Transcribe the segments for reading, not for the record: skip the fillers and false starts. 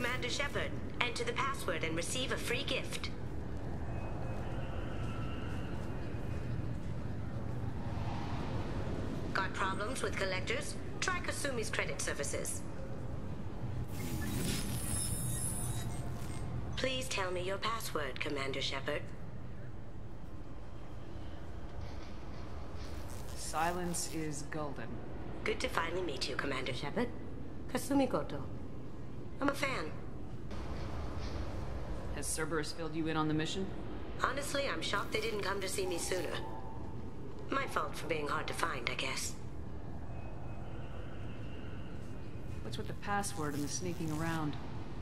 Commander Shepard. Enter the password and receive a free gift. Got problems with collectors? Try Kasumi's credit services. Please tell me your password, Commander Shepard. Silence is golden. Good to finally meet you, Commander Shepard. Kasumi Goto. I'm a fan. Has Cerberus filled you in on the mission? Honestly, I'm shocked they didn't come to see me sooner. My fault for being hard to find, I guess. What's with the password and the sneaking around?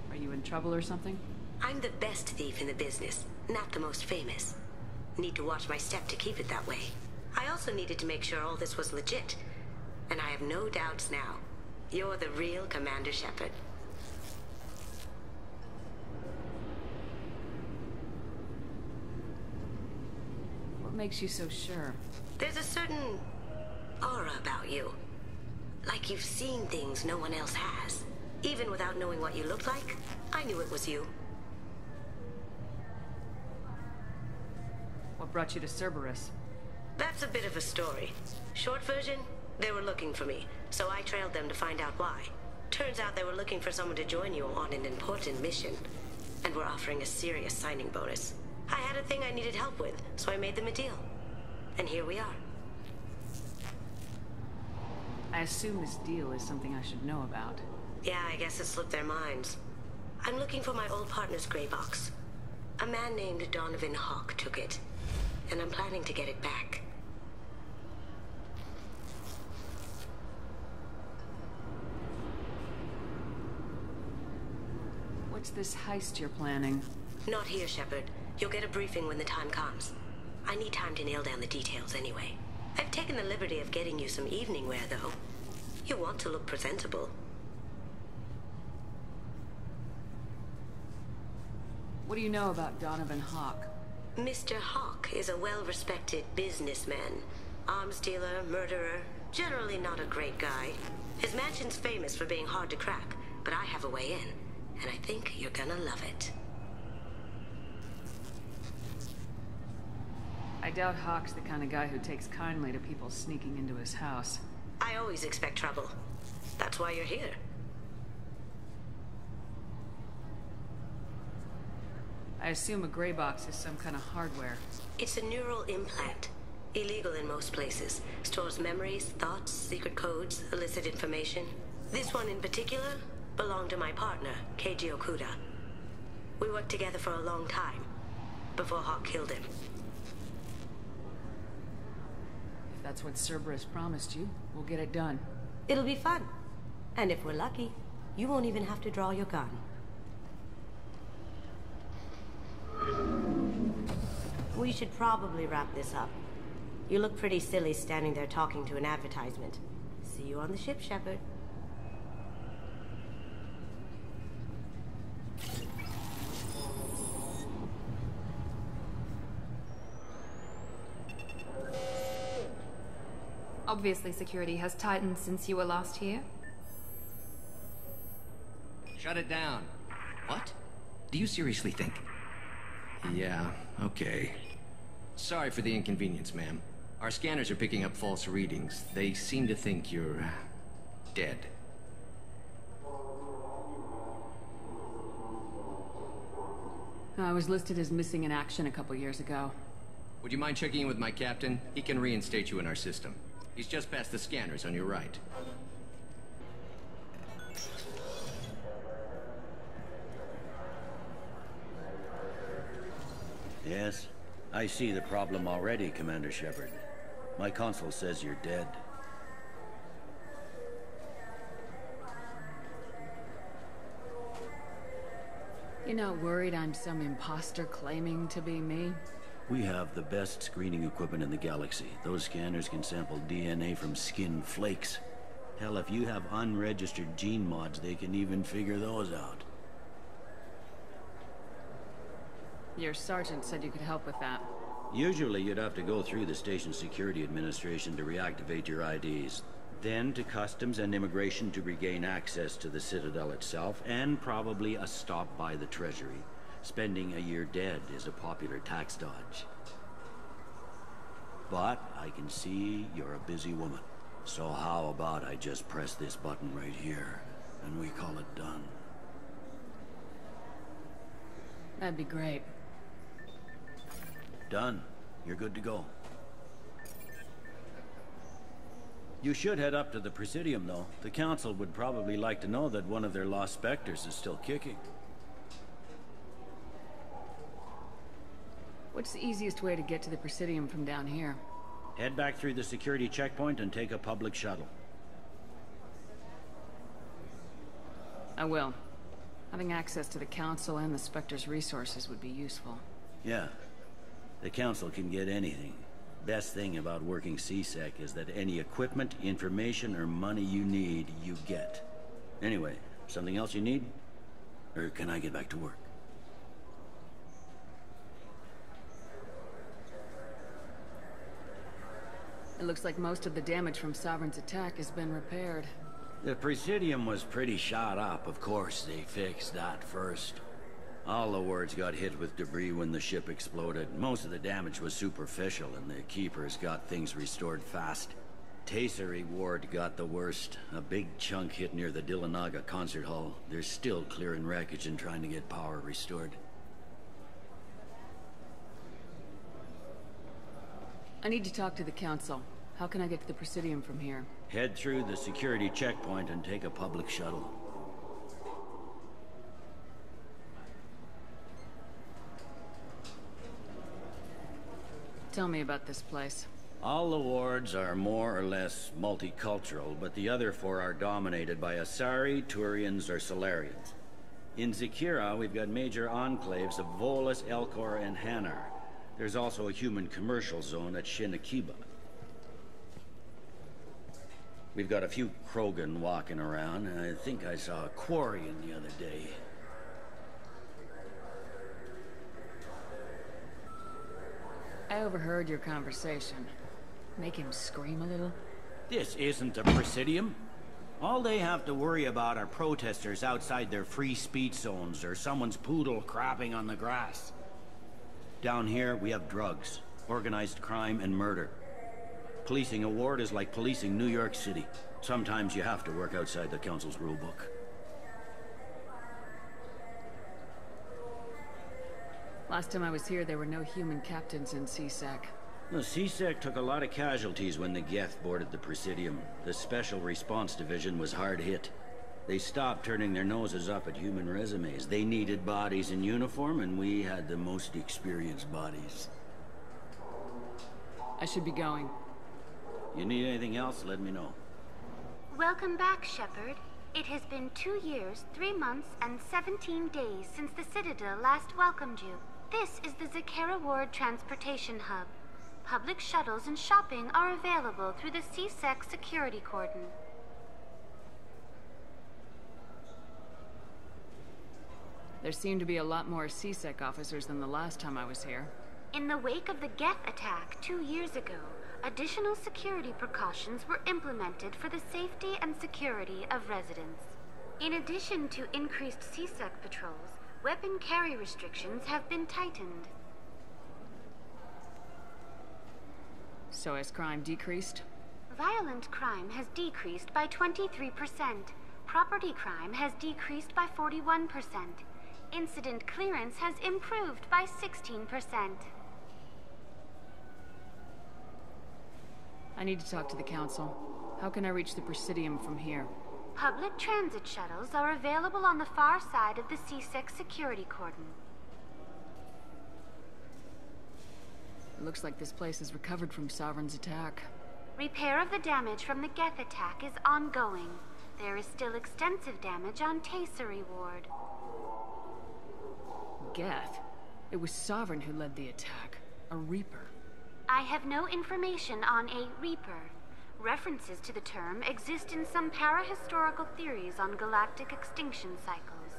Are you in trouble or something? I'm the best thief in the business, not the most famous. Need to watch my step to keep it that way. I also needed to make sure all this was legit. And I have no doubts now. You're the real Commander Shepard. What makes you so sure? There's a certain aura about you. Like you've seen things no one else has. Even without knowing what you looked like, I knew it was you. What brought you to Cerberus? That's a bit of a story. Short version, they were looking for me, so I trailed them to find out why. Turns out they were looking for someone to join you on an important mission, and were offering a serious signing bonus. I had a thing I needed help with, so I made them a deal. And here we are. I assume this deal is something I should know about. Yeah, I guess it slipped their minds. I'm looking for my old partner's gray box. A man named Donovan Hawk took it, and I'm planning to get it back. What's this heist you're planning? Not here, Shepard. You'll get a briefing when the time comes. I need time to nail down the details anyway. I've taken the liberty of getting you some evening wear, though. You want to look presentable. What do you know about Donovan Hawk? Mr. Hawk is a well-respected businessman. Arms dealer, murderer, generally not a great guy. His mansion's famous for being hard to crack, but I have a way in, and I think you're gonna love it. I doubt Hawk's the kind of guy who takes kindly to people sneaking into his house. I always expect trouble. That's why you're here. I assume a gray box is some kind of hardware. It's a neural implant. Illegal in most places. Stores memories, thoughts, secret codes, illicit information. This one in particular belonged to my partner, Keiji Okuda. We worked together for a long time, before Hawk killed him. If that's what Cerberus promised you, we'll get it done. It'll be fun. And if we're lucky, you won't even have to draw your gun. We should probably wrap this up. You look pretty silly standing there talking to an advertisement. See you on the ship, Shepard. Obviously, security has tightened since you were last here. Shut it down. What? Do you seriously think? Yeah, okay. Sorry for the inconvenience, ma'am. Our scanners are picking up false readings. They seem to think you're dead. I was listed as missing in action a couple years ago. Would you mind checking in with my captain? He can reinstate you in our system. He's just past the scanners on your right. Yes, I see the problem already, Commander Shepard. My console says you're dead. You're not worried I'm some imposter claiming to be me? We have the best screening equipment in the galaxy. Those scanners can sample DNA from skin flakes. Hell, if you have unregistered gene mods, they can even figure those out. Your sergeant said you could help with that. Usually you'd have to go through the station security administration to reactivate your IDs. Then to Customs and Immigration to regain access to the Citadel itself, and probably a stop by the Treasury. Spending a year dead is a popular tax dodge. But I can see you're a busy woman. So how about I just press this button right here, and we call it done? That'd be great. Done. You're good to go. You should head up to the Presidium, though. The Council would probably like to know that one of their lost specters is still kicking. What's the easiest way to get to the Presidium from down here? Head back through the security checkpoint and take a public shuttle. I will. Having access to the Council and the Spectre's resources would be useful. Yeah. The Council can get anything. Best thing about working CSEC is that any equipment, information, or money you need, you get. Anyway, something else you need? Or can I get back to work? It looks like most of the damage from Sovereign's attack has been repaired. The Presidium was pretty shot up. Of course, they fixed that first. All the wards got hit with debris when the ship exploded. Most of the damage was superficial, and the Keepers got things restored fast. Tasery Ward got the worst. A big chunk hit near the Dillanaga concert hall. They're still clearing wreckage and trying to get power restored. I need to talk to the Council. How can I get to the Presidium from here? Head through the security checkpoint and take a public shuttle. Tell me about this place. All the wards are more or less multicultural, but the other four are dominated by Asari, Turians, or Solarians. In Zakira, we've got major enclaves of Volus, Elcor, and Hanar. There's also a human commercial zone at Shinakiba. We've got a few Krogan walking around, and I think I saw a Quarian the other day. I overheard your conversation. Make him scream a little? This isn't a Presidium. All they have to worry about are protesters outside their free speech zones or someone's poodle crapping on the grass. Down here, we have drugs, organized crime, and murder. Policing a ward is like policing New York City. Sometimes you have to work outside the Council's rulebook. Last time I was here, there were no human captains in CSEC. The CSEC took a lot of casualties when the Geth boarded the Presidium. The Special Response Division was hard hit. They stopped turning their noses up at human resumes. They needed bodies in uniform, and we had the most experienced bodies. I should be going. You need anything else, let me know. Welcome back, Shepard. It has been 2 years, 3 months, and 17 days since the Citadel last welcomed you. This is the Zakera Ward Transportation Hub. Public shuttles and shopping are available through the CSEC security cordon. There seem to be a lot more CSEC officers than the last time I was here. In the wake of the Geth attack 2 years ago, additional security precautions were implemented for the safety and security of residents. In addition to increased CSEC patrols, weapon carry restrictions have been tightened. So has crime decreased? Violent crime has decreased by 23%. Property crime has decreased by 41%. Incident clearance has improved by 16%. I need to talk to the Council. How can I reach the Presidium from here? Public transit shuttles are available on the far side of the CSEC security cordon. It looks like this place has recovered from Sovereign's attack. Repair of the damage from the Geth attack is ongoing. There is still extensive damage on Tasery Ward. Geth? It was Sovereign who led the attack. A Reaper. I have no information on a Reaper. References to the term exist in some parahistorical theories on galactic extinction cycles.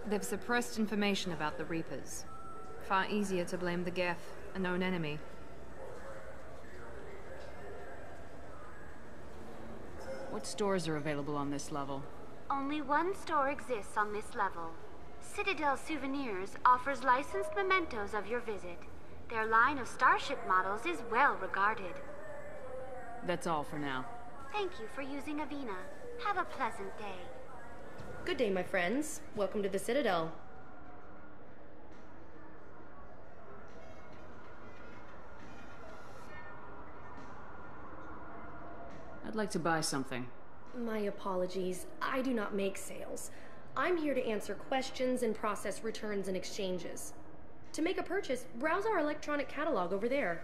They've suppressed information about the Reapers. Far easier to blame the Geth, a known enemy. What stores are available on this level? Only one store exists on this level. Citadel Souvenirs offers licensed mementos of your visit. Their line of starship models is well regarded. That's all for now. Thank you for using Avina. Have a pleasant day. Good day, my friends. Welcome to the Citadel. I'd like to buy something. My apologies. I do not make sales. I'm here to answer questions and process returns and exchanges. To make a purchase, browse our electronic catalog over there.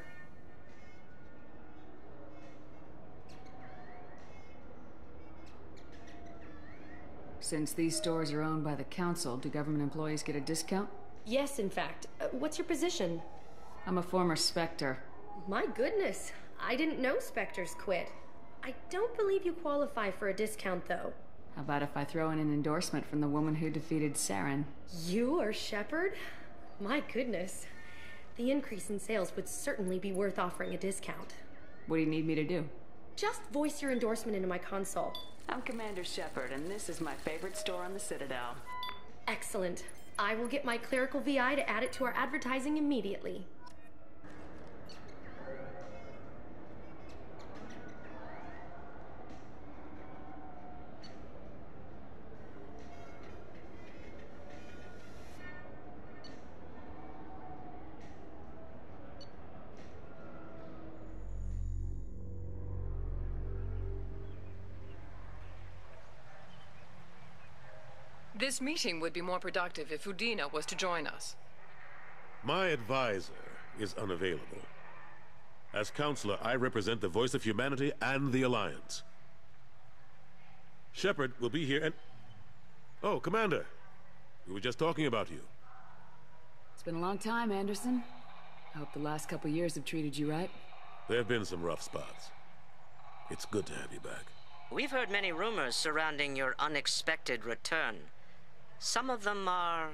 Since these stores are owned by the Council, do government employees get a discount? Yes, in fact. What's your position? I'm a former Spectre. My goodness. I didn't know Spectres quit. I don't believe you qualify for a discount, though. How about if I throw in an endorsement from the woman who defeated Saren? You are Shepard? My goodness. The increase in sales would certainly be worth offering a discount. What do you need me to do? Just voice your endorsement into my console. I'm Commander Shepard, and this is my favorite store on the Citadel. Excellent. I will get my clerical VI to add it to our advertising immediately. This meeting would be more productive if Udina was to join us. My advisor is unavailable. As counselor, I represent the voice of humanity and the Alliance. Shepard will be here and... Oh, Commander. We were just talking about you. It's been a long time, Anderson. I hope the last couple years have treated you right. There have been some rough spots. It's good to have you back. We've heard many rumors surrounding your unexpected return. Some of them are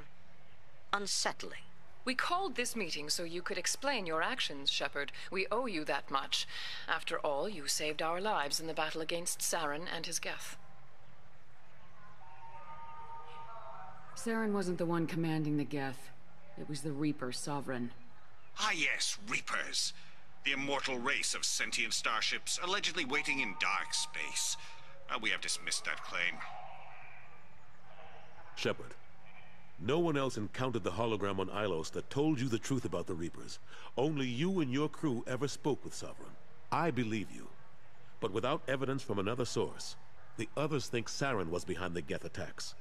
unsettling. We called this meeting so you could explain your actions, Shepard. We owe you that much. After all, you saved our lives in the battle against Saren and his Geth. Saren wasn't the one commanding the Geth. It was the Reaper Sovereign. Ah yes, Reapers. The immortal race of sentient starships allegedly waiting in dark space. We have dismissed that claim. Shepard, no one else encountered the hologram on Ilos that told you the truth about the Reapers. Only you and your crew ever spoke with Sovereign. I believe you. But without evidence from another source, the others think Saren was behind the Geth attacks.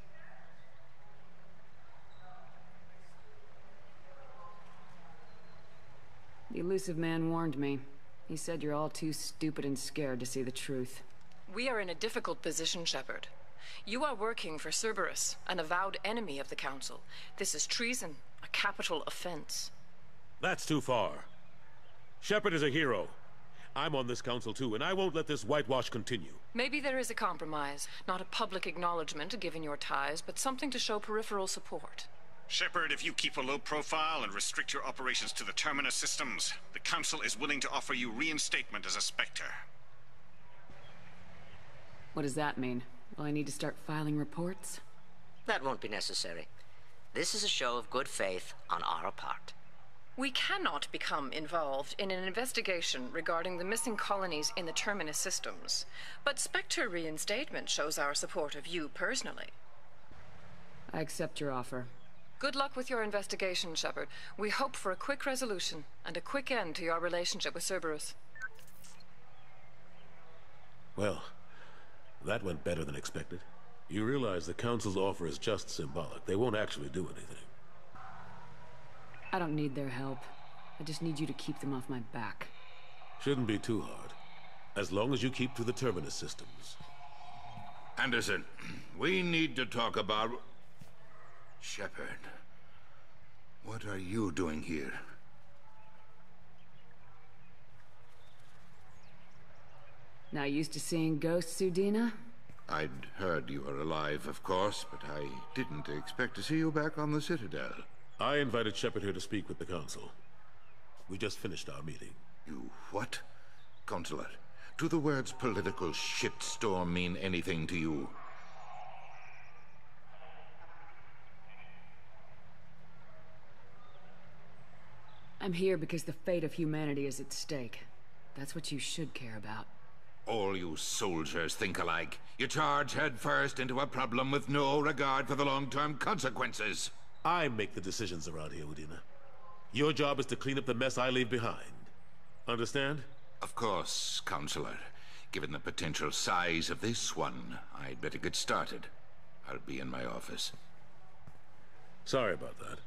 The elusive man warned me. He said you're all too stupid and scared to see the truth. We are in a difficult position, Shepard. You are working for Cerberus, an avowed enemy of the Council. This is treason, a capital offense. That's too far. Shepard is a hero. I'm on this council too, and I won't let this whitewash continue. Maybe there is a compromise. Not a public acknowledgement given your ties, but something to show peripheral support. Shepard, if you keep a low profile and restrict your operations to the Terminus systems, the Council is willing to offer you reinstatement as a Spectre. What does that mean? Will I need to start filing reports? That won't be necessary. This is a show of good faith on our part. We cannot become involved in an investigation regarding the missing colonies in the Terminus systems, but Spectre reinstatement shows our support of you personally. I accept your offer. Good luck with your investigation, Shepard. We hope for a quick resolution and a quick end to your relationship with Cerberus. Well, that went better than expected. You realize the Council's offer is just symbolic. They won't actually do anything. I don't need their help. I just need you to keep them off my back. Shouldn't be too hard. As long as you keep to the Terminus systems. Anderson, we need to talk about... Shepard, what are you doing here? Not used to seeing ghosts, Udina? I'd heard you were alive, of course, but I didn't expect to see you back on the Citadel. I invited Shepard here to speak with the Council. We just finished our meeting. You what? Consular, Do the words political shitstorm mean anything to you? I'm here because the fate of humanity is at stake. That's what you should care about. All you soldiers think alike. You charge headfirst into a problem with no regard for the long-term consequences. I make the decisions around here, Udina. Your job is to clean up the mess I leave behind. Understand? Of course, Counselor. Given the potential size of this one, I'd better get started. I'll be in my office. Sorry about that.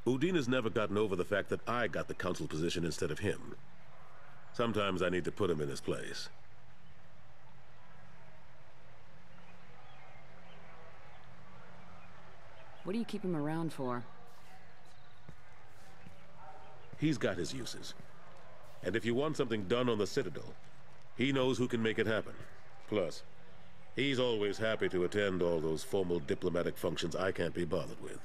Udina's never gotten over the fact that I got the Council position instead of him. Sometimes I need to put him in his place. What do you keep him around for? He's got his uses. And if you want something done on the Citadel, he knows who can make it happen. Plus, he's always happy to attend all those formal diplomatic functions I can't be bothered with.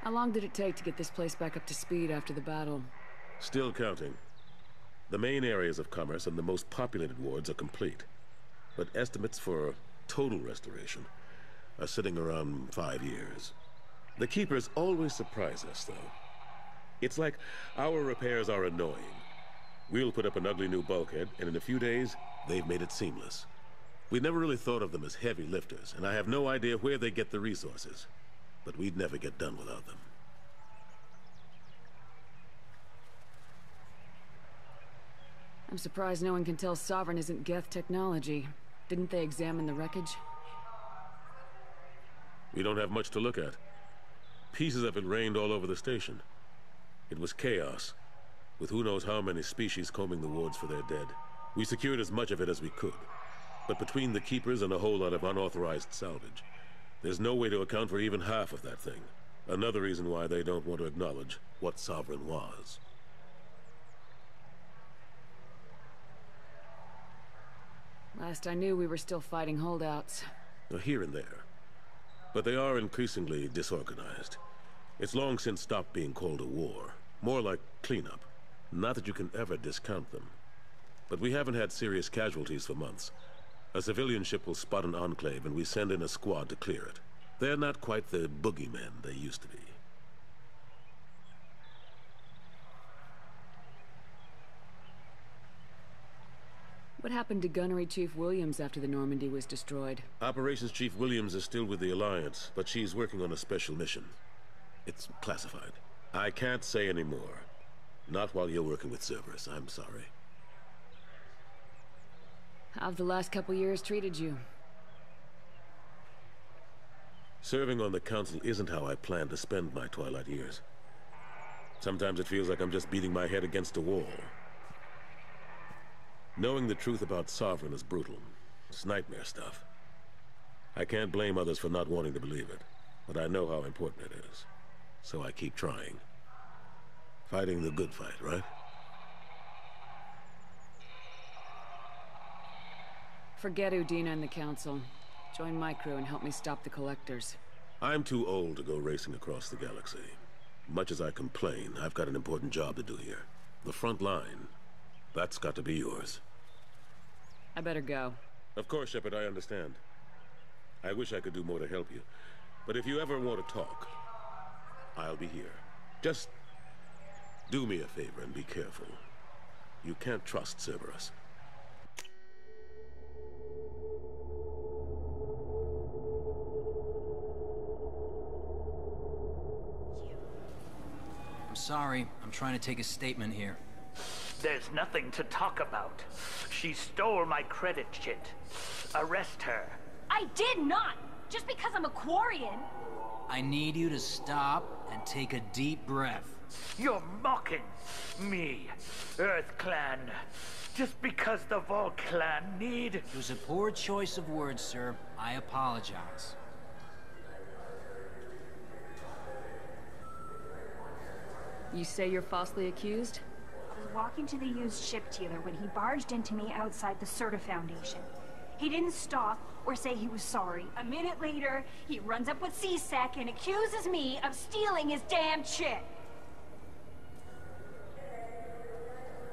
How long did it take to get this place back up to speed after the battle? Still counting. The main areas of commerce and the most populated wards are complete. But estimates for total restoration are sitting around 5 years. The Keepers always surprise us, though. It's like our repairs are annoying. We'll put up an ugly new bulkhead, and in a few days, they've made it seamless. We never really thought of them as heavy lifters, and I have no idea where they get the resources. But we'd never get done without them. I'm surprised no one can tell Sovereign isn't Geth technology. Didn't they examine the wreckage? We don't have much to look at. Pieces of it rained all over the station. It was chaos, with who knows how many species combing the wards for their dead. We secured as much of it as we could. But between the Keepers and a whole lot of unauthorized salvage, there's no way to account for even half of that thing. Another reason why they don't want to acknowledge what Sovereign was. Last I knew, we were still fighting holdouts. Here and there. But they are increasingly disorganized. It's long since stopped being called a war. More like cleanup. Not that you can ever discount them. But we haven't had serious casualties for months. A civilian ship will spot an enclave and we send in a squad to clear it. They're not quite the boogeymen they used to be. What happened to Gunnery Chief Williams after the Normandy was destroyed? Operations Chief Williams is still with the Alliance, but she's working on a special mission. It's classified. I can't say any more. Not while you're working with Cerberus, I'm sorry. How've the last couple years treated you? Serving on the Council isn't how I plan to spend my twilight years. Sometimes it feels like I'm just beating my head against a wall. Knowing the truth about Sovereign is brutal. It's nightmare stuff. I can't blame others for not wanting to believe it, but I know how important it is. So I keep trying. Fighting the good fight, right? Forget Udina and the Council. Join my crew and help me stop the Collectors. I'm too old to go racing across the galaxy. Much as I complain, I've got an important job to do here. The front line. That's got to be yours. I better go. Of course, Shepard, I understand. I wish I could do more to help you. But if you ever want to talk, I'll be here. Just do me a favor and be careful. You can't trust Cerberus. I'm sorry. I'm trying to take a statement here. There's nothing to talk about. She stole my credit kit. Arrest her. I did not! Just because I'm a Quarian. I need you to stop and take a deep breath. You're mocking me, Earth Clan. Just because the Vol Clan need... It was a poor choice of words, sir. I apologize. You say you're falsely accused? I was walking to the used ship dealer when he barged into me outside the Serta Foundation. He didn't stop or say he was sorry. A minute later, he runs up with C-Sec and accuses me of stealing his damn ship.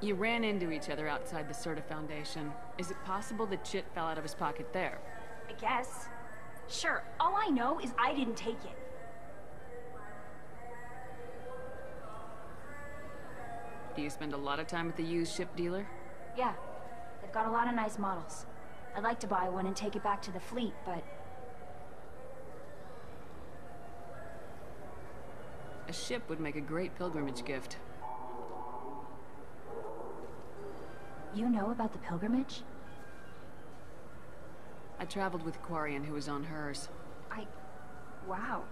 You ran into each other outside the Serta Foundation. Is it possible the chit fell out of his pocket there? I guess. Sure, all I know is I didn't take it. Do you spend a lot of time at the used ship dealer? Yeah, they've got a lot of nice models. I'd like to buy one and take it back to the fleet, but... A ship would make a great pilgrimage gift. You know about the pilgrimage? I traveled with Quarian who was on hers. Wow.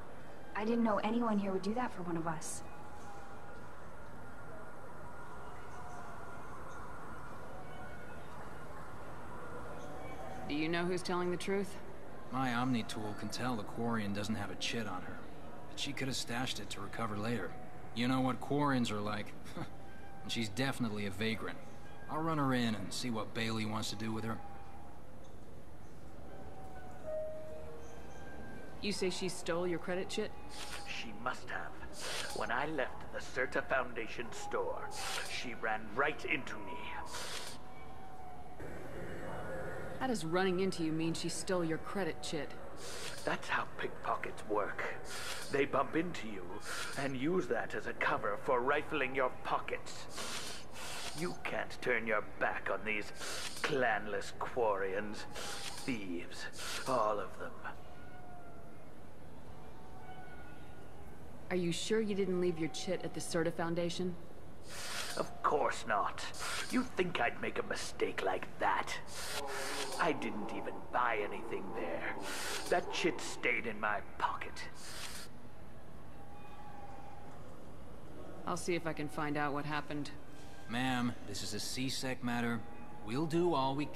I didn't know anyone here would do that for one of us. Do you know who's telling the truth? My Omni tool can tell the Quarian doesn't have a chit on her. But she could have stashed it to recover later. You know what Quarians are like. And she's definitely a vagrant. I'll run her in and see what Bailey wants to do with her. You say she stole your credit chit? She must have. When I left the Serta Foundation store, she ran right into me. How does running into you mean she stole your credit chit? That's how pickpockets work. They bump into you and use that as a cover for rifling your pockets. You can't turn your back on these clanless Quarians. Thieves, all of them. Are you sure you didn't leave your chit at the Serta Foundation? Of course not. You think I'd make a mistake like that? I didn't even buy anything there. That chit stayed in my pocket. I'll see if I can find out what happened. Ma'am, this is a C-Sec matter. We'll do all we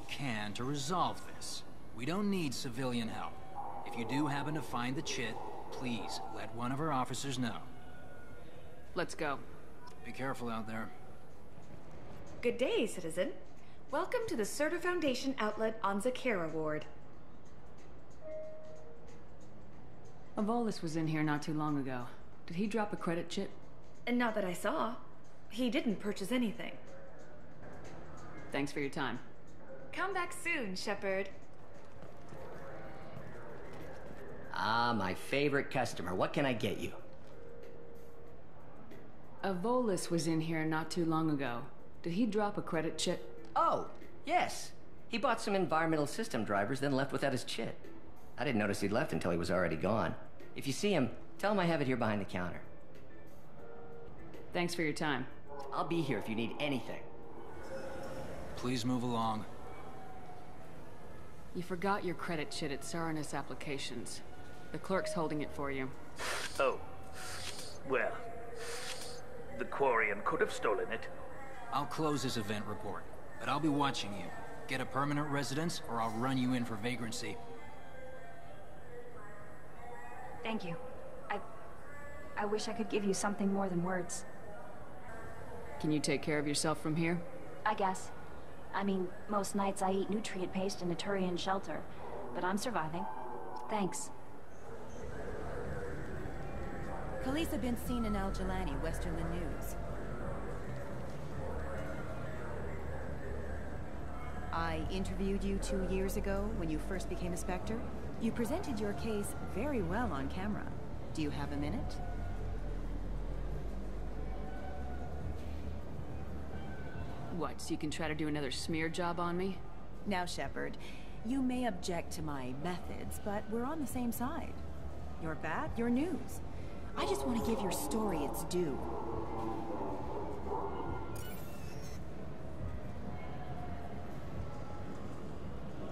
can to resolve this. We don't need civilian help. If you do happen to find the chit, please let one of our officers know. Let's go. Be careful out there. Good day, citizen. Welcome to the Serta Foundation outlet on Zakera Ward. Avolis was in here not too long ago. Did he drop a credit chit? And not that I saw. He didn't purchase anything. Thanks for your time. Come back soon, Shepard. Ah, my favorite customer. What can I get you? Avolis was in here not too long ago. Did he drop a credit chit? Oh, yes. He bought some environmental system drivers, then left without his chit. I didn't notice he'd left until he was already gone. If you see him, tell him I have it here behind the counter. Thanks for your time. I'll be here if you need anything. Please move along. You forgot your credit chit at Saranus Applications. The clerk's holding it for you. Oh. Well, the Quarian could have stolen it. I'll close this event report, but I'll be watching you. Get a permanent residence, or I'll run you in for vagrancy. Thank you. I wish I could give you something more than words. Can you take care of yourself from here? I guess. I mean, most nights I eat nutrient paste in a Turian shelter, but I'm surviving. Thanks. Khaleesa been seen in Al-Jalani, Westerland News. I interviewed you 2 years ago when you first became a Spectre. You presented your case very well on camera. Do you have a minute? What, so you can try to do another smear job on me? Now, Shepard, you may object to my methods, but we're on the same side. You're bad, you're news. I just want to give your story its due.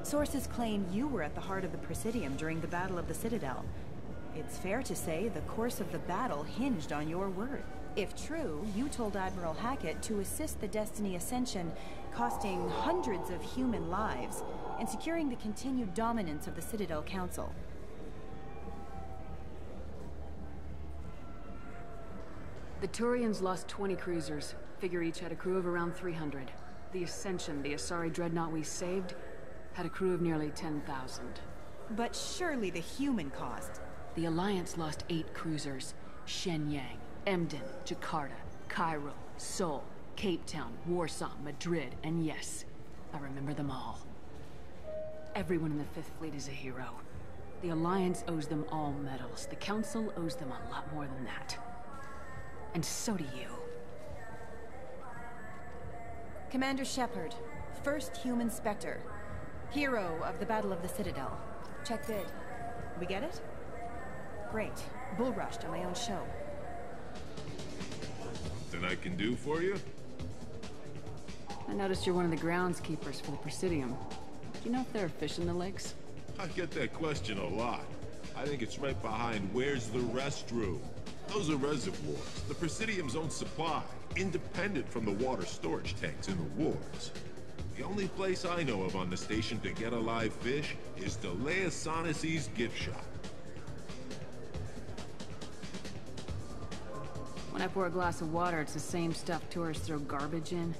Sources claim you were at the heart of the Presidium during the Battle of the Citadel. It's fair to say the course of the battle hinged on your word. If true, you told Admiral Hackett to assist the Destiny Ascension, costing hundreds of human lives, and securing the continued dominance of the Citadel Council. The Turians lost 20 cruisers. Figure each had a crew of around 300. The Ascension, the Asari dreadnought we saved, had a crew of nearly 10,000. But surely the human cost. The Alliance lost 8 cruisers. Shenyang, Emden, Jakarta, Cairo, Seoul, Cape Town, Warsaw, Madrid, and yes, I remember them all. Everyone in the Fifth Fleet is a hero. The Alliance owes them all medals. The Council owes them a lot more than that. And so do you. Commander Shepard, first human Spectre. Hero of the Battle of the Citadel. Check bid. We get it? Great. Bull rushed on my own show. Something I can do for you? I noticed you're one of the groundskeepers for the Presidium. Do you know if there are fish in the lakes? I get that question a lot. I think it's right behind where's the restroom. Those are reservoirs, the Presidium's own supply, independent from the water storage tanks in the wards. The only place I know of on the station to get a live fish is Delea Sonesi's gift shop. When I pour a glass of water, it's the same stuff tourists throw garbage in?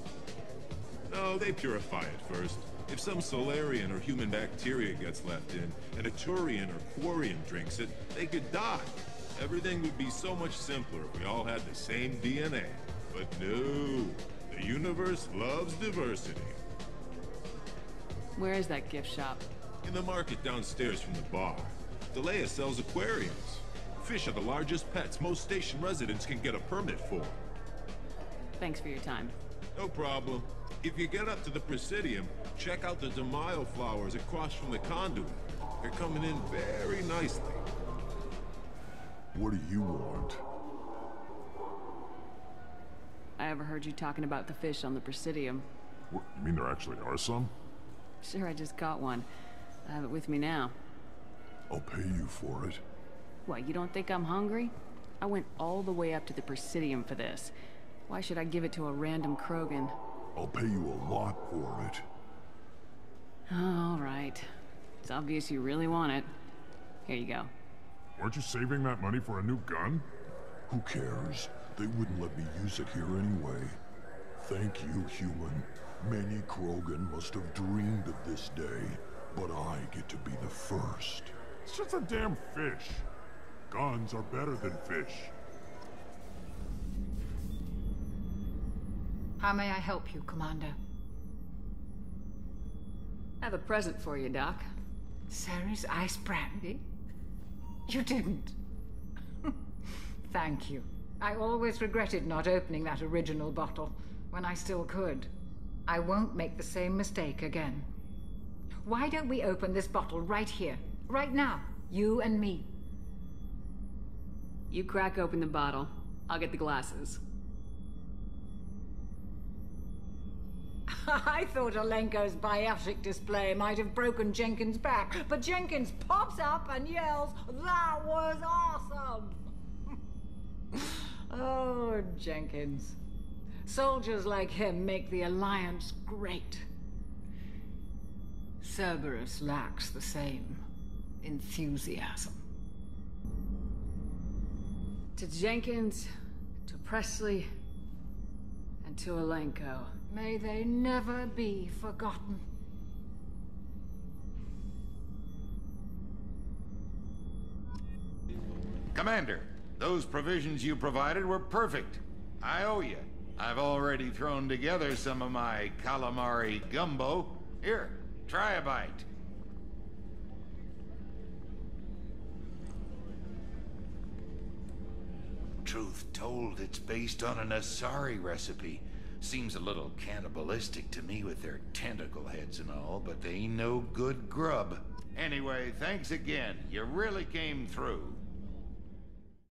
No, they purify it first. If some Solarian or human bacteria gets left in, and a Turian or Quarian drinks it, they could die. Everything would be so much simpler if we all had the same DNA. But no, the universe loves diversity. Where is that gift shop? In the market downstairs from the bar. Delea sells aquariums. Fish are the largest pets most station residents can get a permit for. Thanks for your time. No problem. If you get up to the Presidium, check out the De Mayo flowers across from the conduit. They're coming in very nicely. What do you want? I overheard you talking about the fish on the Presidium. What, you mean there actually are some? Sure, I just caught one. I have it with me now. I'll pay you for it. What, you don't think I'm hungry? I went all the way up to the Presidium for this. Why should I give it to a random Krogan? I'll pay you a lot for it. All right. It's obvious you really want it. Here you go. Aren't you saving that money for a new gun? Who cares? They wouldn't let me use it here anyway. Thank you, human. Many Krogan must have dreamed of this day, but I get to be the first. It's just a damn fish. Guns are better than fish. How may I help you, Commander? I have a present for you, Doc. Ceres ice brandy? You didn't. Thank you. I always regretted not opening that original bottle when I still could. I won't make the same mistake again. Why don't we open this bottle right here, right now, you and me? You crack open the bottle. I'll get the glasses. I thought Alenko's biotic display might have broken Jenkins' back, but Jenkins pops up and yells, "That was awesome!" Oh, Jenkins. Soldiers like him make the Alliance great. Cerberus lacks the same enthusiasm. To Jenkins, to Presley, and to Alenko. May they never be forgotten. Commander, those provisions you provided were perfect. I owe you. I've already thrown together some of my calamari gumbo. Here, try a bite. Truth told, it's based on an Asari recipe. Seems a little cannibalistic to me with their tentacle heads and all, but they ain't no good grub. Anyway, thanks again. You really came through.